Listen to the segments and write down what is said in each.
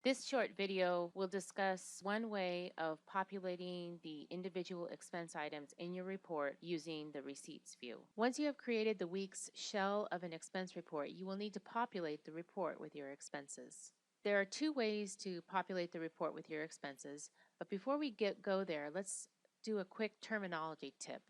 This short video will discuss one way of populating the individual expense items in your report using the receipts view. Once you have created the week's shell of an expense report, you will need to populate the report with your expenses. There are two ways to populate the report with your expenses, but before we go there, let's do a quick terminology tip.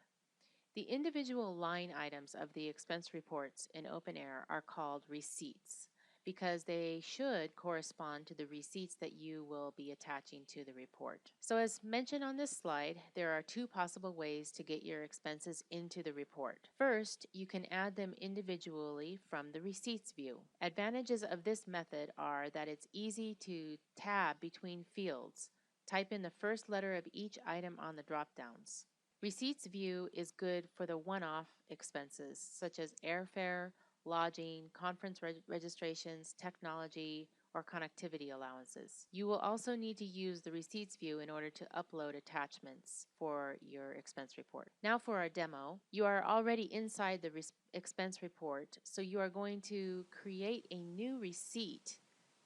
The individual line items of the expense reports in OpenAir are called receipts because they should correspond to the receipts that you will be attaching to the report. So as mentioned on this slide, there are two possible ways to get your expenses into the report. First, you can add them individually from the receipts view. Advantages of this method are that it's easy to tab between fields. Type in the first letter of each item on the drop-downs. Receipts view is good for the one-off expenses such as airfare, lodging, conference registrations, technology, or connectivity allowances. You will also need to use the receipts view in order to upload attachments for your expense report. Now for our demo, you are already inside the expense report, so you are going to create a new receipt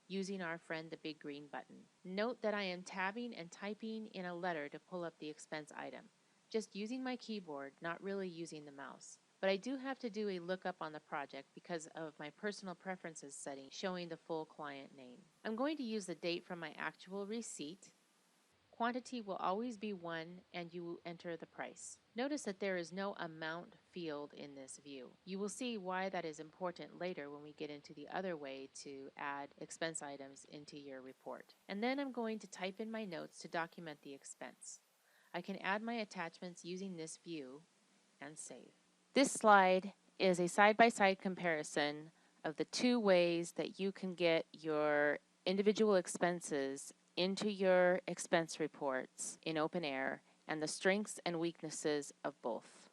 using our friend the big green button. Note that I am tabbing and typing in a letter to pull up the expense item. Just using my keyboard, not really using the mouse. But I do have to do a lookup on the project because of my personal preferences setting showing the full client name. I'm going to use the date from my actual receipt. Quantity will always be 1 and you will enter the price. Notice that there is no amount field in this view. You will see why that is important later when we get into the other way to add expense items into your report. And then I'm going to type in my notes to document the expense. I can add my attachments using this view and save. This slide is a side-by-side comparison of the two ways that you can get your individual expenses into your expense reports in OpenAir and the strengths and weaknesses of both.